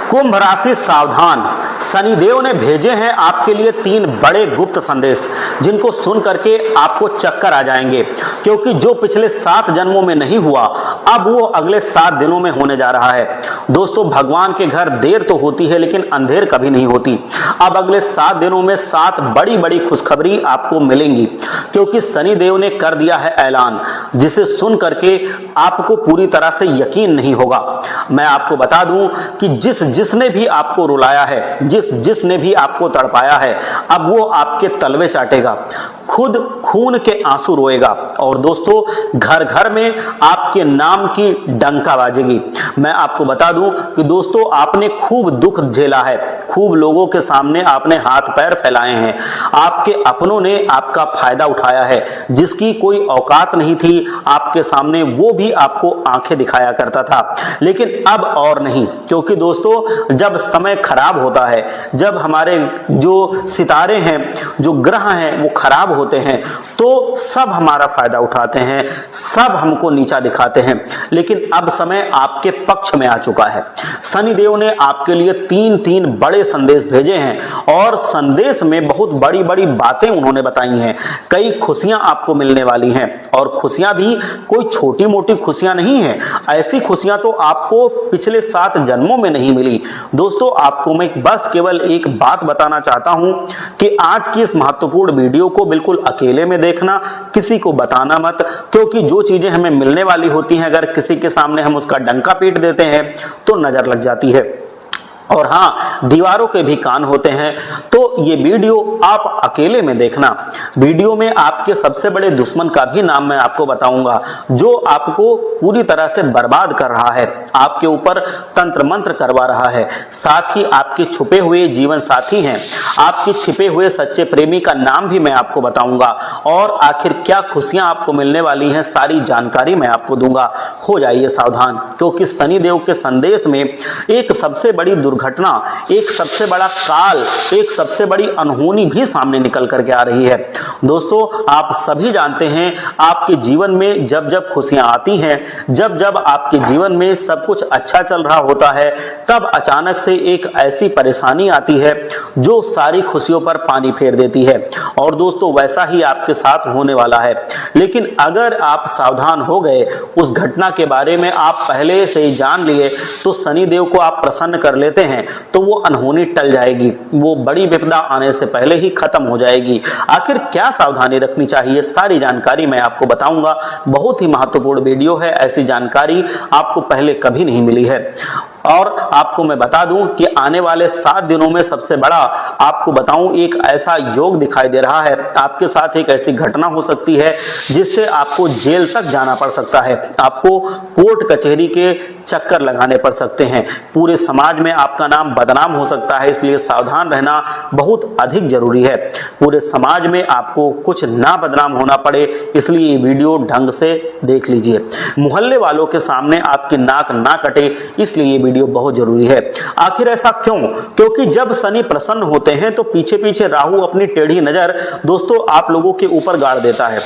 कुंभ राशि सावधान, शनिदेव ने भेजे हैं आपके लिए 3 बड़े गुप्त संदेश, जिनको सुन करके आपको चक्कर आ जाएंगे, क्योंकि जो पिछले 7 जन्मों में नहीं हुआ अब वो अगले 7 दिनों में होने जा रहा है। दोस्तों, भगवान के घर देर तो होती है लेकिन अंधेर कभी नहीं होती। अब अगले 7 दिनों में 7 बड़ी बड़ी खुशखबरी आपको मिलेंगी, क्योंकि शनिदेव ने कर दिया है ऐलान, जिसे सुन करके आपको पूरी तरह से यकीन नहीं होगा। मैं आपको बता दूं कि जिसने भी आपको रुलाया है, जिसने भी आपको तड़पाया है, अब वो आपके तलवे चाटेगा, खुद खून के आंसू रोएगा। और दोस्तों, घर घर में आपके नाम की डंका बाजेगी। मैं आपको बता दूं कि दोस्तों, आपने खूब दुख झेला है, खूब लोगों के सामने आपने हाथ पैर फैलाए हैं, आपके अपनों ने आपका फायदा उठाया है, जिसकी कोई औकात नहीं थी आपके सामने वो भी आपको आंखें दिखाया करता था। लेकिन अब और नहीं, क्योंकि दोस्तों, जब समय खराब होता है, जब हमारे जो सितारे हैं, जो ग्रह हैं, वो खराब होते हैं, तो सब हमारा फायदा उठाते हैं, सब हमको नीचा दिखाते हैं। लेकिन अब समय आपके पक्ष में आ चुका है। शनिदेव ने आपके लिए 3 बड़े संदेश भेजे हैं और संदेश में बहुत बड़ी बड़ी बातें उन्होंने बताई हैं। कई खुशियां आपको मिलने वाली हैं, और खुशियां भी कोई छोटी मोटी खुशियां नहीं है। ऐसी खुशियां तो आपको पिछले 7 जन्मों में नहीं मिली। दोस्तों, आपको मैं बस केवल एक बात बताना चाहता हूं कि आज की इस महत्वपूर्ण वीडियो को बिल्कुल अकेले में देखना, किसी को बताना मत, क्योंकि जो चीजें हमें मिलने वाली होती हैं, अगर किसी के सामने हम उसका डंका पीट देते हैं तो नजर लग जाती है। और हाँ, दीवारों के भी कान होते हैं। तो ये वीडियो आप अकेले में देखना। वीडियो में आपके सबसे बड़े दुश्मन का भी नाम मैं आपको बताऊंगा, जो आपको पूरी तरह से बर्बाद कर रहा है, आपके ऊपर तंत्र मंत्र करवा रहा है। साथ ही आपके छुपे हुए जीवन साथी हैं, आपके छिपे हुए सच्चे प्रेमी का नाम भी मैं आपको बताऊंगा, और आखिर क्या खुशियां आपको मिलने वाली हैं, सारी जानकारी मैं आपको दूंगा। हो जाइए सावधान, क्योंकि शनिदेव के संदेश में एक सबसे बड़ी दुर्घटना, एक सबसे बड़ा काल, एक सबसे बड़ी अनहोनी भी सामने निकल करके आ रही है। दोस्तों, आप सभी जानते हैं, आपके जीवन में जब जब खुशियां आती हैं, जब जब आपके जीवन में सब कुछ अच्छा चल रहा होता है, तब अचानक से एक ऐसी परेशानी आती है जो सारी खुशियों पर पानी फेर देती है। और दोस्तों, वैसा ही आपके साथ होने वाला है। लेकिन अगर आप सावधान हो गए, उस घटना के बारे में आप पहले से ही जान लिए, तो शनिदेव को आप प्रसन्न कर लेते हैं, तो वो अनहोनी टल जाएगी, वो बड़ी विपदा आने से पहले ही खत्म हो जाएगी। आखिर क्या सावधानी रखनी चाहिए, सारी जानकारी मैं आपको बताऊंगा। बहुत ही महत्वपूर्ण वीडियो है, ऐसी जानकारी आपको पहले कभी नहीं मिली है। और आपको मैं बता दूं कि आने वाले 7 दिनों में सबसे बड़ा आपको बताऊं, एक ऐसा योग दिखाई दे रहा है, आपके साथ एक ऐसी घटना हो सकती है जिससे आपको जेल तक जाना पड़ सकता है, आपको कोर्ट कचहरी के चक्कर लगाने पड़ सकते हैं, पूरे समाज में आपका नाम बदनाम हो सकता है। इसलिए सावधान रहना बहुत अधिक जरूरी है। पूरे समाज में आपको कुछ ना बदनाम होना पड़े, इसलिए ये वीडियो ढंग से देख लीजिए। मोहल्ले वालों के सामने आपकी नाक ना कटे, इसलिए ये वीडियो बहुत जरूरी है। आखिर ऐसा क्यों? क्योंकि जब शनि प्रसन्न होते हैं तो पीछे पीछे राहु अपनी टेढ़ी नजर दोस्तों आप लोगों के ऊपर गाड़ देता है,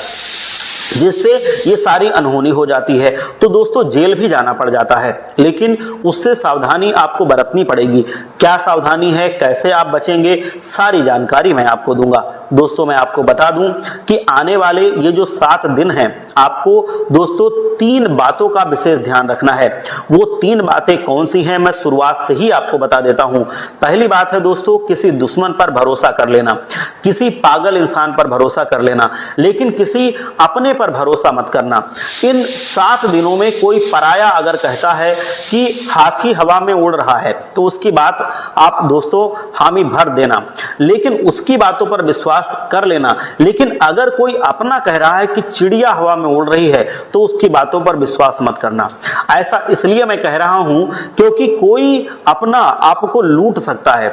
जिससे ये सारी अनहोनी हो जाती है। तो दोस्तों, जेल भी जाना पड़ जाता है, लेकिन उससे सावधानी आपको बरतनी पड़ेगी। क्या सावधानी है, कैसे आप बचेंगे, सारी जानकारी मैं आपको दूंगा। दोस्तों, मैं आपको बता दूं कि आने वाले ये जो 7 दिन हैं, आपको दोस्तों 3 बातों का विशेष ध्यान रखना है। वो 3 बातें कौन सी हैं, मैं शुरुआत से ही आपको बता देता हूं। पहली बात है दोस्तों, किसी दुश्मन पर भरोसा कर लेना, किसी पागल इंसान पर भरोसा कर लेना, लेकिन किसी अपने पर भरोसा मत करना। इन 7 दिनों में कोई पराया अगर कहता है कि हाथी हवा में उड़ रहा है, तो उसकी बात आप दोस्तों हामी भर देना, लेकिन उसकी बातों पर विश्वास कर लेना। लेकिन अगर कोई अपना कह रहा है कि चिड़िया हवा में उड़ रही है, तो उसकी बातों पर विश्वास मत करना। ऐसा इसलिए मैं कह रहा हूं क्योंकि कोई अपना आपको लूट सकता है,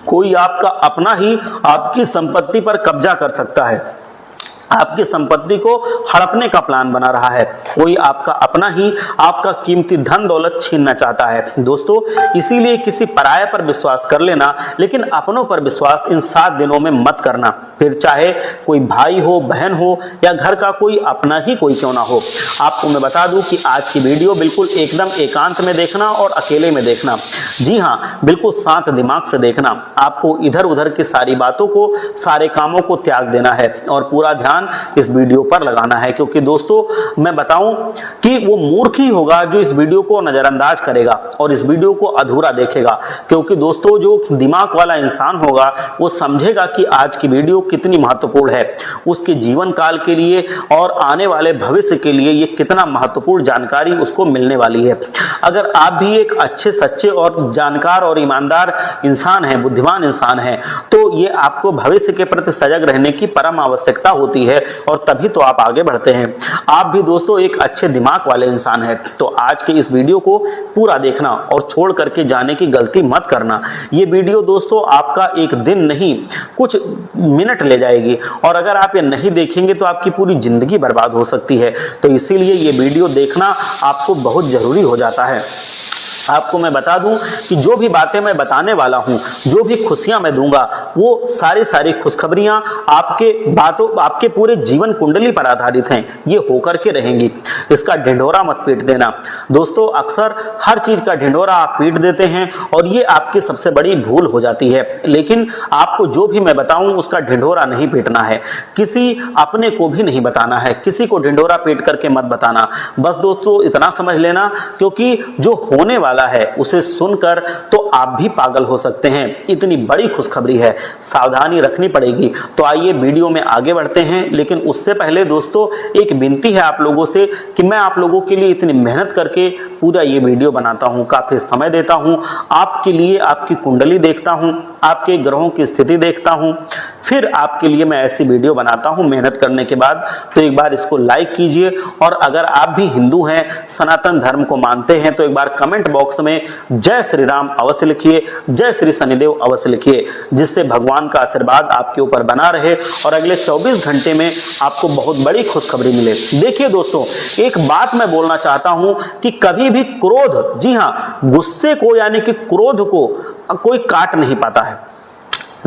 कोई आपका अपना ही आपकी संपत्ति पर कब्जा कर सकता है। आपकी संपत्ति को हड़पने का प्लान बना रहा है। कोई आपका अपना ही आपका कीमती धन दौलत छीनना चाहता है। दोस्तों, इसीलिए किसी पराये पर विश्वास कर लेना, लेकिन अपनों पर विश्वास इन 7 दिनों में मत करना। फिर चाहे कोई भाई हो, बहन हो या घर का कोई अपना ही कोई क्यों ना हो। आपको मैं बता दूं कि आज की वीडियो बिल्कुल एकदम एकांत में देखना और अकेले में देखना। जी हाँ, बिल्कुल शांत दिमाग से देखना। आपको इधर उधर की सारी बातों को, सारे कामों को त्याग देना है और पूरा ध्यान इस वीडियो पर लगाना है, क्योंकि दोस्तों मैं बताऊं कि वो मूर्ख ही होगा जो इस वीडियो को नजरअंदाज करेगा और इस वीडियो को अधूरा देखेगा। क्योंकि दोस्तों, जो दिमाग वाला इंसान होगा वो समझेगा कि आज की वीडियो कितनी महत्वपूर्ण है, उसके जीवन काल के लिए और आने वाले भविष्य के लिए ये कितना महत्वपूर्ण जानकारी उसको मिलने वाली है। अगर आप भी एक अच्छे, सच्चे और जानकार और ईमानदार इंसान हैं, बुद्धिमान इंसान हैं, तो ये आपको भविष्य के प्रति सजग रहने की परम आवश्यकता होती है और तभी तो आप आगे बढ़ते हैं। आप भी दोस्तों एक अच्छे दिमाग वाले इंसान हैं, तो आज के इस वीडियो को पूरा देखना और छोड़ करके जाने की गलती मत करना। ये वीडियो दोस्तों आपका एक दिन नहीं, कुछ मिनट ले जाएगी और अगर आप ये नहीं देखेंगे तो आपकी पूरी जिंदगी बर्बाद हो सकती है। तो इसीलिए ये वीडियो देखना आपको बहुत जरूरी हो जाता है। आपको मैं बता दूं कि जो भी बातें मैं बताने वाला हूं, जो भी खुशियां मैं दूंगा, वो सारी खुशखबरियां आपके पूरे जीवन कुंडली पर आधारित हैं। ये होकर के रहेंगी। इसका ढिंढोरा मत पीट देना। दोस्तों, अक्सर हर चीज का ढिंढोरा आप पीट देते हैं और ये आपकी सबसे बड़ी भूल हो जाती है। लेकिन आपको जो भी मैं बताऊं उसका ढिंढोरा नहीं पीटना है, किसी अपने को भी नहीं बताना है, किसी को ढिंढोरा पीट करके मत बताना। बस दोस्तों इतना समझ लेना, क्योंकि जो होने वाला है उसे सुनकर तो आप भी पागल हो सकते हैं। इतनी बड़ी खुशखबरी है, सावधानी रखनी पड़ेगी। तो आइए वीडियो में आगे बढ़ते हैं, लेकिन उससे पहले दोस्तों एक विनती है आप लोगों से कि मैं आप लोगों के लिए इतनी मेहनत करके पूरा ये वीडियो बनाता हूं, काफी समय देता हूं आपके लिए, आपकी कुंडली देखता हूं, आपके ग्रहों की स्थिति देखता हूं, फिर आपके लिए मैं ऐसी वीडियो बनाता हूं मेहनत करने के बाद। तो एक बार इसको लाइक कीजिए और अगर आप भी हिंदू हैं, सनातन धर्म को मानते हैं, तो एक बार कमेंट बॉक्स में जय श्री राम अवश्य लिखिए, जय श्री शनिदेव अवश्य लिखिए, जिससे भगवान का आशीर्वाद आपके ऊपर बना रहे और अगले 24 घंटे में आपको बहुत बड़ी खुशखबरी मिले। देखिए दोस्तों, एक बात मैं बोलना चाहता हूं कि कभी भी क्रोध, जी हां, गुस्से को यानी कि क्रोध को कोई काट नहीं पाता है।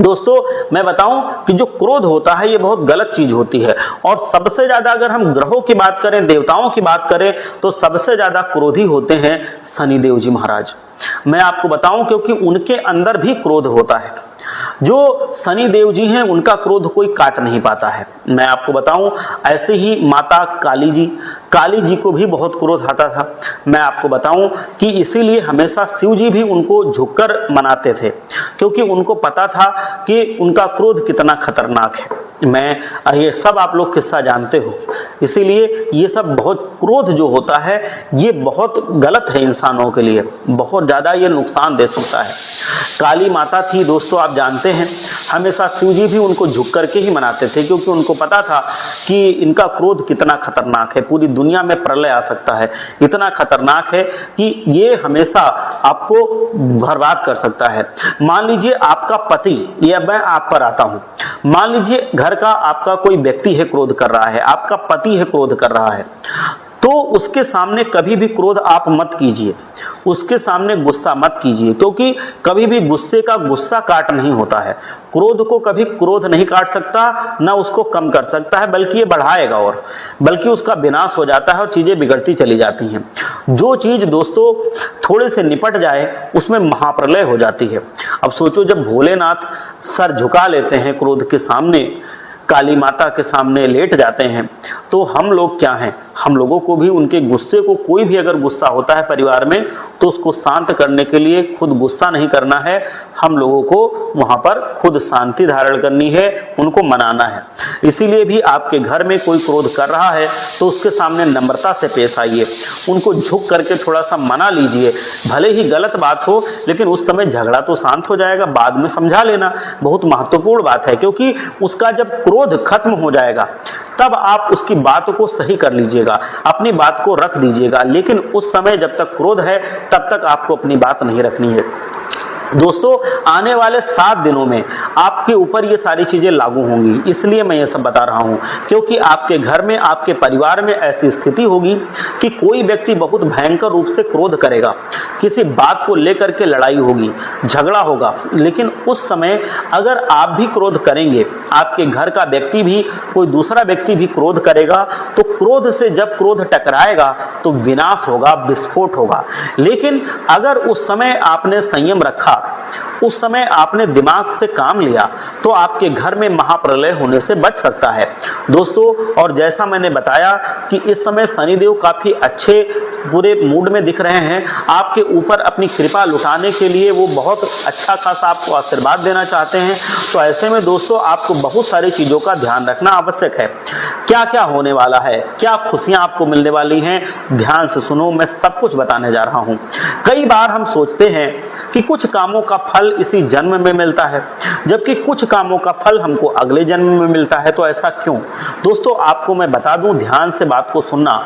दोस्तों मैं बताऊं कि जो क्रोध होता है ये बहुत गलत चीज होती है और सबसे ज्यादा अगर हम ग्रहों की बात करें, देवताओं की बात करें, तो सबसे ज्यादा क्रोधी होते हैं शनिदेव जी महाराज। मैं आपको बताऊं क्योंकि उनके अंदर भी क्रोध होता है। जो शनि देव जी हैं उनका क्रोध कोई काट नहीं पाता है। मैं आपको बताऊं, ऐसे ही माता काली जी को भी बहुत क्रोध आता था। मैं आपको बताऊं कि इसीलिए हमेशा शिव जी भी उनको झुककर मनाते थे, क्योंकि उनको पता था कि उनका क्रोध कितना खतरनाक है। ये सब आप लोग किस्सा जानते हो, इसीलिए ये सब बहुत क्रोध जो होता है ये बहुत गलत है इंसानों के लिए, बहुत ज्यादा ये नुकसान दे सकता है। काली माता थी दोस्तों, आप जानते हैं, हमेशा शिव जी भी उनको झुक करके ही मनाते थे, क्योंकि उनको पता था कि इनका क्रोध कितना खतरनाक है, पूरी दुनिया में प्रलय आ सकता है, इतना खतरनाक है कि ये हमेशा आपको बर्बाद कर सकता है। मान लीजिए आपका पति, या मैं आप पर आता हूं, मान लीजिए घर का आपका कोई व्यक्ति है क्रोध कर रहा है, आपका पति है क्रोध कर रहा है, तो उसके सामने कभी भी क्रोध आप मत कीजिए, उसके सामने गुस्सा मत कीजिए, क्योंकि कभी भी गुस्से का गुस्सा काट नहीं होता है। क्रोध को कभी क्रोध नहीं काट सकता, ना उसको कम कर सकता है, बल्कि ये बढ़ाएगा और बल्कि उसका विनाश हो जाता है और चीजें बिगड़ती चली जाती हैं। जो चीज दोस्तों थोड़े से निपट जाए उसमें महाप्रलय हो जाती है। अब सोचो, जब भोलेनाथ सर झुका लेते हैं क्रोध के सामने, काली माता के सामने लेट जाते हैं, तो हम लोग क्या हैं, हम लोगों को भी उनके गुस्से को, कोई भी अगर गुस्सा होता है परिवार में तो उसको शांत करने के लिए खुद गुस्सा नहीं करना है, हम लोगों को वहां पर खुद शांति धारण करनी है, उनको मनाना है। इसीलिए भी आपके घर में कोई क्रोध कर रहा है तो उसके सामने नम्रता से पेश आइए, उनको झुक करके थोड़ा सा मना लीजिए। भले ही गलत बात हो, लेकिन उस समय झगड़ा तो शांत हो जाएगा, बाद में समझा लेना बहुत महत्वपूर्ण बात है, क्योंकि उसका जब क्रोध खत्म हो जाएगा तब आप उसकी बात को सही कर लीजिएगा, अपनी बात को रख दीजिएगा। लेकिन उस समय जब तक क्रोध है तब तक आपको अपनी बात नहीं रखनी है। दोस्तों आने वाले 7 दिनों में आपके ऊपर ये सारी चीजें लागू होंगी, इसलिए मैं ये सब बता रहा हूं, क्योंकि आपके घर में, आपके परिवार में ऐसी स्थिति होगी कि कोई व्यक्ति बहुत भयंकर रूप से क्रोध करेगा, किसी बात को लेकर के लड़ाई होगी, झगड़ा होगा। लेकिन उस समय अगर आप भी क्रोध करेंगे, आपके घर का व्यक्ति भी, कोई दूसरा व्यक्ति भी क्रोध करेगा, तो क्रोध से जब क्रोध टकराएगा तो विनाश होगा, विस्फोट होगा। लेकिन अगर उस समय आपने संयम रखा, उस समय आपने दिमाग से काम लिया, तो आपके घर में महाप्रलय होने से बच सकता है दोस्तों। और जैसा मैंने बताया कि इस समय शनिदेव काफी अच्छे पूरे मूड में दिख रहे हैं, आपके ऊपर अपनी कृपा लुटाने के लिए वो बहुत अच्छा खासा आपको आशीर्वाद देना चाहते हैं। तो ऐसे में दोस्तों आपको बहुत सारी चीजों का ध्यान रखना आवश्यक है। क्या क्या होने वाला है, क्या खुशियां आपको मिलने वाली हैं, ध्यान से सुनो, मैं सब कुछ बताने जा रहा हूं। कई बार हम सोचते हैं कि कुछ कामों का फल इसी जन्म में मिलता है, जबकि कुछ कामों का फल हमको अगले जन्म में मिलता है। तो ऐसा क्यों? दोस्तों आपको मैं बता दूं, ध्यान से बात को सुनना।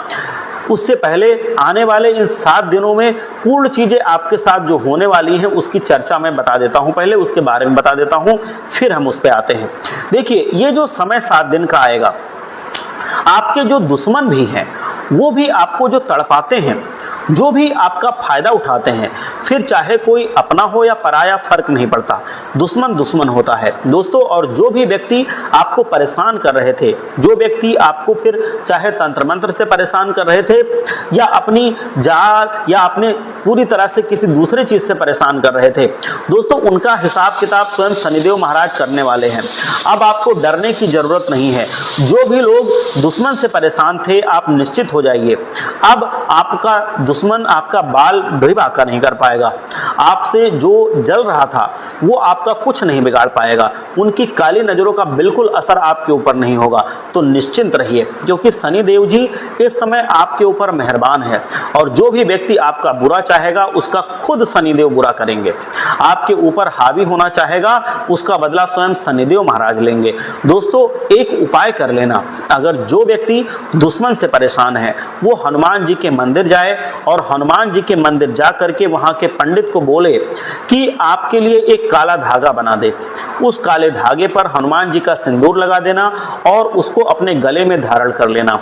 उससे पहले आने वाले इन 7 दिनों में पूर्ण चीजें आपके साथ जो होने वाली हैं उसकी चर्चा मैं बता देता हूं, पहले उसके बारे में बता देता हूं, फिर हम उस पर आते हैं। देखिए ये जो समय 7 दिन का आएगा, आपके जो दुश्मन भी हैं वो भी आपको जो तड़पाते हैं, जो भी आपका फायदा उठाते हैं, फिर चाहे कोई अपना हो या पराया फर्क नहीं पड़ता, दुश्मन दुश्मन होता है दोस्तों। और जो भी व्यक्ति आपको परेशान कर रहे थे, जो व्यक्ति आपको फिर चाहे तंत्र मंत्र से परेशान कर रहे थे या अपनी जाल या अपने पूरी तरह से किसी दूसरे चीज से परेशान कर रहे थे दोस्तों, उनका हिसाब किताब स्वयं शनिदेव महाराज करने वाले हैं। अब आपको डरने की जरूरत नहीं है। जो भी लोग दुश्मन से परेशान थे, आप निश्चित हो जाइए, अब आपका दुश्मन आपका बाल भी बांका नहीं कर पाएगा। आपसे जो जल रहा था वो आपका कुछ नहीं बिगाड़ पाएगा, उनकी काली नजरों का बिल्कुल असर आपके ऊपर नहीं होगा। तो निश्चिंत रहिए, क्योंकि शनिदेव जी इस समय आपके ऊपर मेहरबान है, और जो भी व्यक्ति आपका बुरा चाहेगा उसका खुद शनिदेव बुरा करेंगे। आपके ऊपर हावी होना चाहेगा, उसका बदला स्वयं शनिदेव महाराज लेंगे। दोस्तों एक उपाय कर लेना, अगर जो व्यक्ति दुश्मन से परेशान है वो हनुमान जी के मंदिर जाए और हनुमान जी के मंदिर जा करके वहां के पंडित को बोले कि आपके लिए एक काला धागा बना दे। उस काले धागे पर हनुमान जी का सिंदूर लगा देना और उसको अपने गले में धारण कर लेना।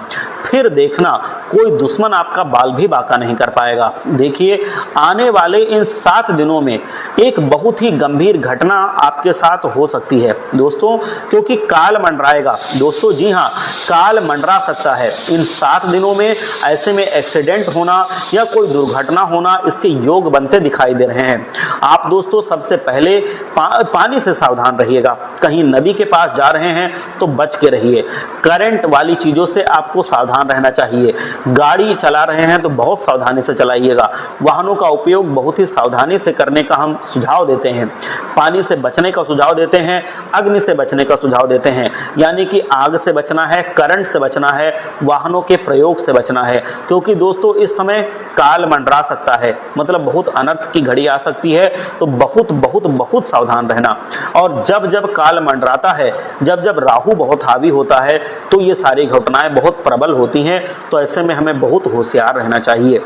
फिर देखना कोई दुश्मन आपका बाल भी बांका नहीं कर पाएगा। देखिए आने वाले इन 7 दिनों में एक बहुत ही गंभीर घटना आपके साथ हो सकती है दोस्तों, क्योंकि काल मंडराएगा दोस्तों। जी हाँ, काल मंडरा सकता है इन 7 दिनों में। ऐसे में एक्सीडेंट होना या कोई दुर्घटना होना, इसके योग बनते दिखाई दे रहे हैं। आप दोस्तों सबसे पहले पानी से सावधान रहिएगा। कहीं नदी के पास जा रहे हैं तो बच के रहिए। करंट वाली चीजों से आपको सावधान रहना चाहिए। गाड़ी चला रहे हैं तो बहुत सावधानी से चलाइएगा। वाहनों का उपयोग बहुत ही सावधानी से करने का हम सुझाव देते हैं। पानी से बचने का सुझाव देते हैं, अग्नि से बचने का सुझाव देते हैं, यानी कि आग से बचना है, करंट से बचना है, वाहनों के प्रयोग से बचना है। क्योंकि दोस्तों इस समय काल मंडरा सकता है, मतलब बहुत अनर्थ की घड़ी आ सकती है। तो बहुत बहुत बहुत सावधान रहना। और जब जब काल मंडराता है, जब जब राहु बहुत हावी होता है, तो ये सारी घटनाएं बहुत प्रबल होती हैं। तो ऐसे में हमें बहुत होशियार रहना चाहिए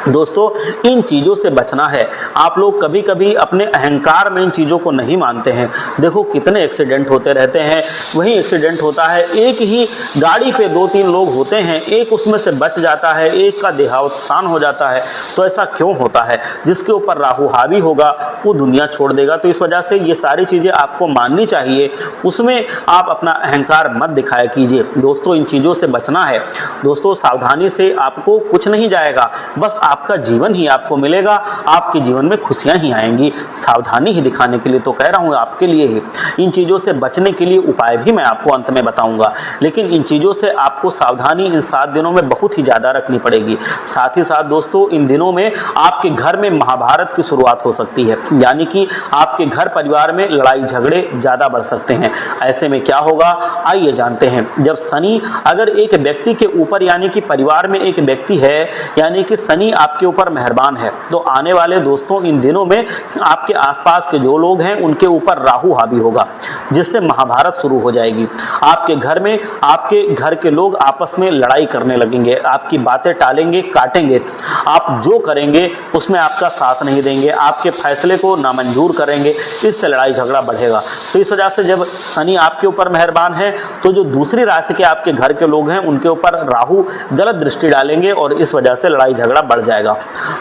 दोस्तों। इन चीजों से बचना है। आप लोग कभी कभी अपने अहंकार में इन चीजों को नहीं मानते हैं। देखो कितने एक्सीडेंट होते रहते हैं, वही एक्सीडेंट होता है, एक ही गाड़ी पे 2-3 लोग होते हैं, एक उसमें से बच जाता है, एक का देहावसान हो जाता है। तो ऐसा क्यों होता है? जिसके ऊपर राहु हावी होगा वो दुनिया छोड़ देगा। तो इस वजह से ये सारी चीजें आपको माननी चाहिए, उसमें आप अपना अहंकार मत दिखाया कीजिए दोस्तों। इन चीजों से बचना है दोस्तों। सावधानी से आपको कुछ नहीं जाएगा, बस आपका जीवन ही आपको मिलेगा, आपके जीवन में खुशियां ही आएंगी। सावधानी ही दिखाने के लिए तो कह रहा हूं, आपके लिए ही। इन चीजों से बचने के लिए उपाय भी मैं आपको अंत में बताऊंगा, लेकिन इन चीजों से आपको सावधानी इन 7 दिनों में बहुत ही ज्यादा रखनी पड़ेगी। साथ ही साथ दोस्तों इन दिनों में आपके घर में महाभारत की शुरुआत हो सकती है, यानी कि आपके घर परिवार में लड़ाई झगड़े ज्यादा बढ़ सकते हैं। ऐसे में क्या होगा आइए जानते हैं। जब शनि अगर एक व्यक्ति के ऊपर, यानी कि परिवार में एक व्यक्ति है, यानी कि शनि आपके ऊपर मेहरबान है। तो आने वाले दोस्तों इन दिनों में आपके आसपास के जो लोग हैं उनके ऊपर राहु हावी होगा, जिससे महाभारत शुरू हो जाएगी। आपके घर में आपके घर के लोग आपस में लड़ाई करने लगेंगे, आपकी बातें टालेंगे, काटेंगे। आप जो करेंगे उसमें आपका साथ नहीं देंगे, आपके फैसले को नामंजूर करेंगे, इससे लड़ाई झगड़ा बढ़ेगा। तो इस वजह से जब शनि आपके ऊपर मेहरबान है तो जो दूसरी राशि के आपके घर के लोग हैं उनके ऊपर राहु गलत दृष्टि डालेंगे और इस वजह से लड़ाई झगड़ा बढ़ जाएगा।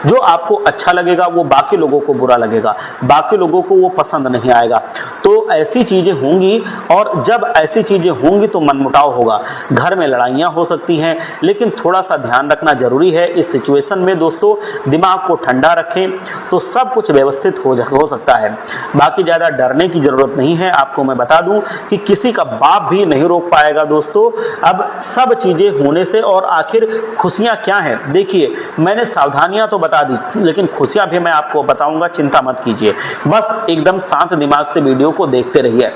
जो आपको अच्छा लगेगा वो बाकी लोगों को बुरा लगेगा, बाकी लोगों को वो पसंद नहीं आएगा। तो ऐसी चीजें होंगी और जब ऐसी चीजें होंगी तो मनमुटाव होगा, घर में लड़ाइयां हो सकती हैं। लेकिन थोड़ा सा ध्यान रखना जरूरी है इस सिचुएशन में दोस्तों, दिमाग को ठंडा रखें तो सब कुछ व्यवस्थित हो सकता है। बाकी ज्यादा डरने की जरूरत नहीं है। आपको मैं बता दूं कि किसी का बाप भी नहीं रोक पाएगा दोस्तों अब सब चीजें होने से। और आखिर खुशियां क्या हैं, देखिए मैंने सावधानियां तो बता दी लेकिन खुशियां भी मैं आपको बताऊंगा, चिंता मत कीजिए, बस एकदम शांत दिमाग से वीडियो को देखते रहिए।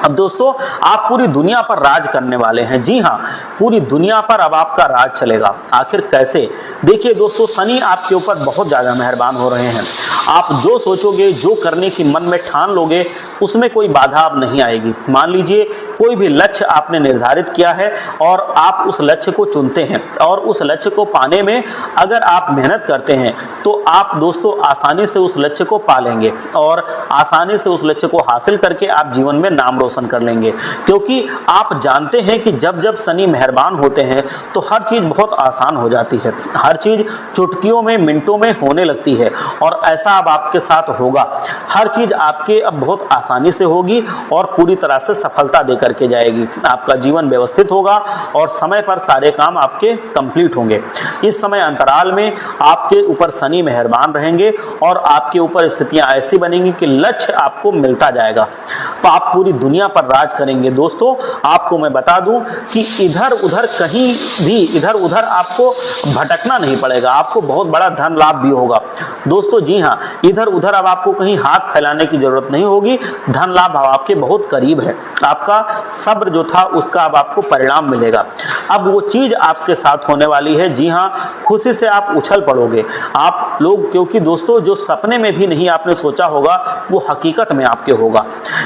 अब दोस्तों आप पूरी दुनिया पर राज करने वाले हैं, जी हाँ, पूरी दुनिया पर अब आपका राज चलेगा। आखिर कैसे, देखिए दोस्तों शनि आपके ऊपर बहुत ज्यादा मेहरबान हो रहे हैं। आप जो सोचोगे, जो करने की मन में ठान लोगे उसमें कोई बाधा अब नहीं आएगी। मान लीजिए कोई भी लक्ष्य आपने निर्धारित किया है और आप उस लक्ष्य को चुनते हैं और उस लक्ष्य को पाने में अगर आप मेहनत करते हैं तो आप दोस्तों आसानी से उस लक्ष्य को पा लेंगे और आसानी से उस लक्ष्य को हासिल करके आप जीवन में नाम रोशन कर लेंगे। क्योंकि आप जानते हैं कि जब जब शनि मेहरबान होते हैं तो हर चीज बहुत आसान हो जाती है, हर चीज चुटकियों में मिनटों में होने लगती है और ऐसा अब आपके साथ होगा। हर चीज आपके अब बहुत आसानी से होगी और पूरी तरह से सफलता देकर के जाएगी। आपका जीवन व्यवस्थित होगा और समय पर सारे काम आपके कंप्लीट होंगे। इस समय अंतराल में आपके ऊपर शनि मेहरबान रहेंगे और आपके ऊपर स्थितियां ऐसी बनेंगी कि लक्ष्य आपको मिलता जाएगा, तो आप पूरी दुनिया पर राज करेंगे। दोस्तों आपको मैं बता दूं कि इधर उधर कहीं भी इधर उधर आपको भटकना नहीं पड़ेगा, आपको बहुत बड़ा धन लाभ भी होगा दोस्तों। जी हाँ, इधर उधर अब आपको कहीं हाथ फैलाने की जरूरत नहीं होगी, धन लाभ आपके बहुत करीब है। आपका सब्र जो था उसका अब आपको परिणाम मिलेगा। अब वो चीज आपके साथ होने वाली है, जी हाँ, खुशी से आप उछल पड़ोगे आप लोग, क्योंकि दोस्तों जो सपने में भी नहीं आपने सोचा होगा वो हकीकत में आपके होगा।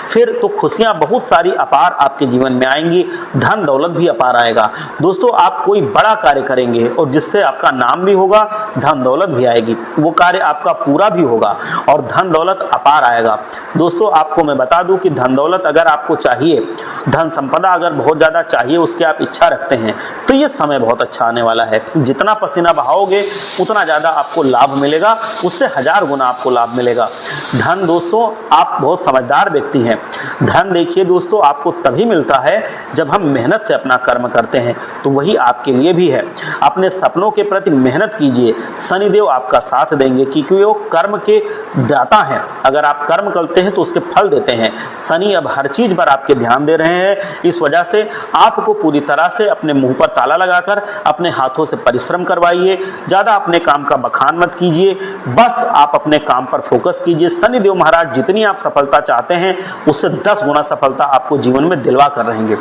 फिर तो खुशियां बहुत सारी अपार आपके जीवन में आएंगी, धन दौलत भी अपार आएगा। दोस्तों आप कोई बड़ा कार्य करेंगे और जिससे आपका नाम भी होगा, धन दौलत भी आएगी, वो कार्य आपका पूरा भी होगा और धन दौलत अपार आएगा। दोस्तों आपको मैं बता दूं कि धन दौलत अगर आपको चाहिए, धन संपदा अगर बहुत ज्यादा चाहिए, उसकी आप इच्छा रखते हैं, तो ये समय बहुत अच्छा आने वाला है। जितना पसीना बहाओगे उतना ज्यादा आपको लाभ मिलेगा, उससे 1000 गुना आपको लाभ मिलेगा। धन दोस्तों आप बहुत समझदार व्यक्ति हैं। धन देखिए दोस्तों आपको तभी मिलता है जब हम मेहनत से अपना कर्म करते हैं, तो वही आपके लिए भी है। अपने सपनों के प्रति मेहनत कीजिए, शनिदेव आपका साथ देंगे क्योंकि वो कर्म के दाता हैं। अगर आप कर्म करते हैं तो उसके फल देते हैं। शनि अब हर चीज पर आपके ध्यान दे रहे हैं, इस वजह से आपको पूरी तरह से अपने मुंह पर ताला लगाकर अपने हाथों से परिश्रम करवाइए। ज्यादा अपने काम का बखान मत कीजिए, बस आप अपने काम पर फोकस कीजिए। शनिदेव महाराज जितनी आप सफलता चाहते हैं उससे 10 गुना सफलता आपको जीवन में दिलवा कर रहेंगे।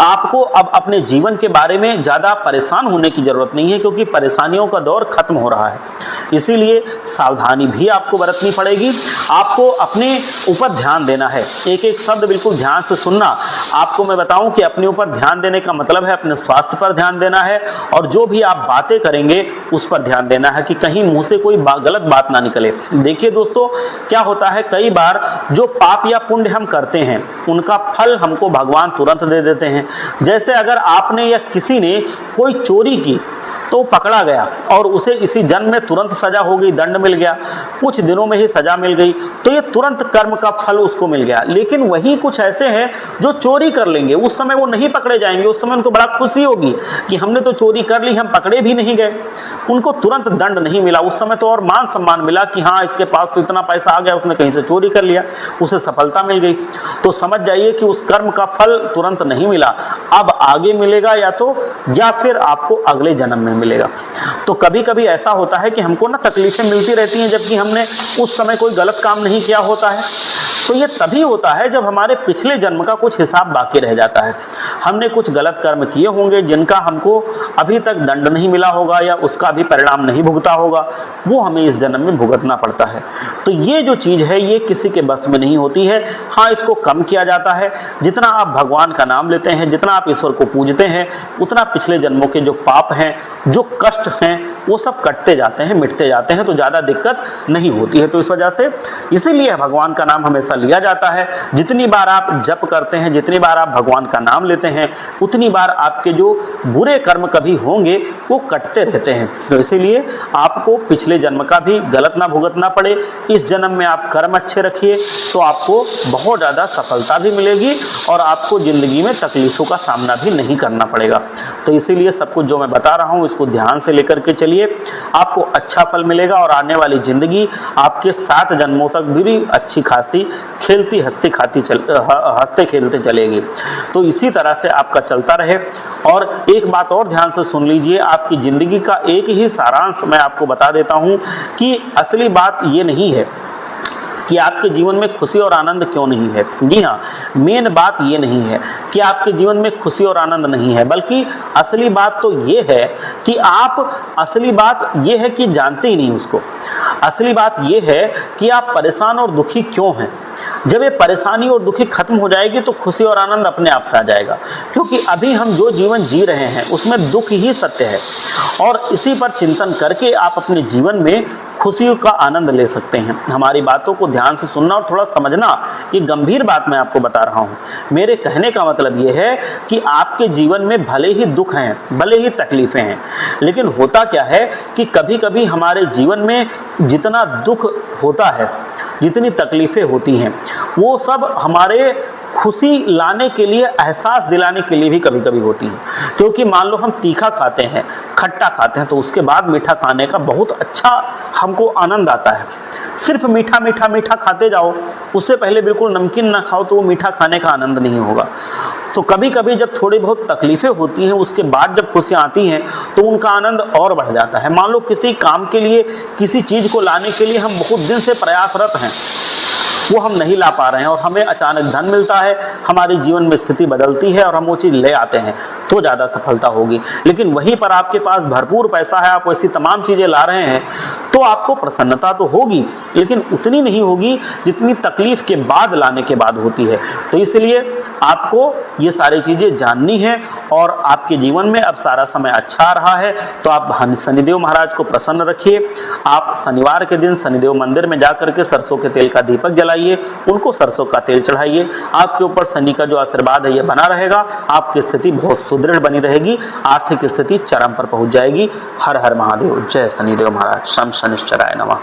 आपको अब अपने जीवन के बारे में ज्यादा परेशान होने की जरूरत नहीं है, क्योंकि परेशानियों का दौर खत्म हो रहा है। इसीलिए सावधानी भी आपको बरतनी पड़ेगी। आपको अपने ऊपर ध्यान देना है, एक एक शब्द बिल्कुल ध्यान से सुनना। आपको मैं बताऊं कि अपने ऊपर ध्यान देने का मतलब है अपने स्वास्थ्य पर ध्यान देना है, और जो भी आप बातें करेंगे उस पर ध्यान देना है कि कहीं मुंह से कोई गलत बात ना निकले। देखिए दोस्तों क्या होता है, कई बार जो पाप या पुण्य हम करते हैं उनका फल हमको भगवान तुरंत दे देते हैं। जैसे अगर आपने या किसी ने कोई चोरी की तो पकड़ा गया और उसे इसी जन्म में तुरंत सजा हो गई, दंड मिल गया, कुछ दिनों में ही सजा मिल गई, तो ये तुरंत कर्म का फल उसको मिल गया। लेकिन वही कुछ ऐसे हैं जो चोरी कर लेंगे, उस समय वो नहीं पकड़े जाएंगे, उस समय उनको बड़ा खुशी होगी कि हमने तो चोरी कर ली, हम पकड़े भी नहीं गए, उनको तुरंत दंड नहीं मिला। उस समय तो और मान सम्मान मिला कि हाँ इसके पास तो इतना पैसा आ गया, उसने कहीं से चोरी कर लिया, उसे सफलता मिल गई। तो समझ जाइए कि उस कर्म का फल तुरंत नहीं मिला, अब आगे मिलेगा या फिर आपको अगले जन्म में मिलेगा। तो कभी कभी ऐसा होता है कि हमको ना तकलीफें मिलती रहती हैं जबकि हमने उस समय कोई गलत काम नहीं किया होता है। तो ये तभी होता है जब हमारे पिछले जन्म का कुछ हिसाब बाकी रह जाता है। हमने कुछ गलत कर्म किए होंगे जिनका हमको अभी तक दंड नहीं मिला होगा या उसका भी परिणाम नहीं भुगता होगा, वो हमें इस जन्म में भुगतना पड़ता है। तो ये जो चीज है ये किसी के बस में नहीं होती है। हाँ, इसको कम किया जाता है। जितना आप भगवान का नाम लेते हैं, जितना आप ईश्वर को पूजते हैं, उतना पिछले जन्मों के जो पाप हैं, जो कष्ट हैं, वो सब कटते जाते हैं, मिटते जाते हैं, तो ज्यादा दिक्कत नहीं होती है। तो इस वजह से इसीलिए भगवान का नाम हमेशा लिया जाता है। जितनी बार आप जप करते हैं, जितनी बार आप भगवान का नाम लेते हैं, उतनी बार आपके जो बुरे कर्म कभी होंगे वो कटते रहते हैं। तो इसीलिए आपको पिछले जन्म का भी गलत ना भुगतना पड़े। इस जन्म में आप कर्म अच्छे रखिए तो आपको बहुत ज़्यादा सफलता भी मिलेगी और आपको ज़िंदगी में तकलीफ़ों का सामना भी नहीं करना पड़ेगा। तो इसीलिए सब कुछ जो मैं बता रहा हूँ इसको ध्यान से लेकर के चलिए, आपको अच्छा फल मिलेगा और आने वाली ज़िंदगी आपके 7 जन्मों तक भी अच्छी खासी खेलती हंसते खेलते चलेगी। तो इसी तरह से आपका चलता रहे। और एक बात और ध्यान से सुन लीजिए, आपकी ज़िंदगी का एक ही सारांश मैं आपको बता देता हूँ कि असली बात ये नहीं है कि आपके जीवन में खुशी और आनंद क्यों नहीं है। जी हाँ, मेन बात ये नहीं है कि आपके जीवन में खुशी और आनंद नहीं है, बल्कि असली बात तो ये है कि असली बात ये है कि जानते ही नहीं उसको। असली बात ये है कि आप परेशान और दुखी क्यों हैं। जब ये परेशानी और दुखी खत्म हो जाएगी तो खुशी और आनंद अपने आप से आ जाएगा, क्योंकि अभी हम जो जीवन जी रहे हैं उसमें दुख ही सत्य है। और इसी पर चिंतन करके आप अपने जीवन में खुशियों का आनंद ले सकते हैं। हमारी बातों को ध्यान से सुनना और थोड़ा समझना, ये गंभीर बात मैं आपको बता रहा हूँ। मेरे कहने का मतलब ये है कि आपके जीवन में भले ही दुख हैं, भले ही तकलीफें हैं, लेकिन होता क्या है कि कभी कभी हमारे जीवन में जितना दुख होता है, जितनी तकलीफें होती हैं, वो सब हमारे खुशी लाने के लिए, एहसास दिलाने के लिए भी कभी कभी होती हैं। क्योंकि मान लो हम तीखा खाते हैं, खट्टा खाते हैं, तो उसके बाद मीठा खाने का बहुत अच्छा हमको आनंद आता है। सिर्फ मीठा मीठा मीठा खाते जाओ, उससे पहले बिल्कुल नमकीन ना खाओ तो वो मीठा खाने का आनंद नहीं होगा। तो कभी कभी जब थोड़ी बहुत तकलीफें होती हैं, उसके बाद जब खुशियाँ आती हैं तो उनका आनंद और बढ़ जाता है। मान लो किसी काम के लिए, किसी चीज़ को लाने के लिए हम बहुत दिन से प्रयासरत हैं, वो हम नहीं ला पा रहे हैं और हमें अचानक धन मिलता है, हमारे जीवन में स्थिति बदलती है और हम वो चीज़ ले आते हैं, तो ज़्यादा सफलता होगी। लेकिन वहीं पर आपके पास भरपूर पैसा है, आप ऐसी तमाम चीज़ें ला रहे हैं, तो आपको प्रसन्नता तो होगी, लेकिन उतनी नहीं होगी जितनी तकलीफ के बाद लाने के बाद होती है। तो इसलिए आपको ये सारी चीज़ें जाननी है। और आपके जीवन में अब सारा समय अच्छा आ रहा है तो आप शनिदेव महाराज को प्रसन्न रखिए। आप शनिवार के दिन शनिदेव मंदिर में जाकर के सरसों के तेल का दीपक जलाइए, उनको सरसों का तेल चढ़ाइए। आपके ऊपर शनि का जो आशीर्वाद है ये बना रहेगा, आपकी स्थिति बहुत सुदृढ़ बनी रहेगी, आर्थिक स्थिति चरम पर पहुंच जाएगी। हर हर महादेव, जय शनिदेव महाराज, शम शनिश्चराय नमः।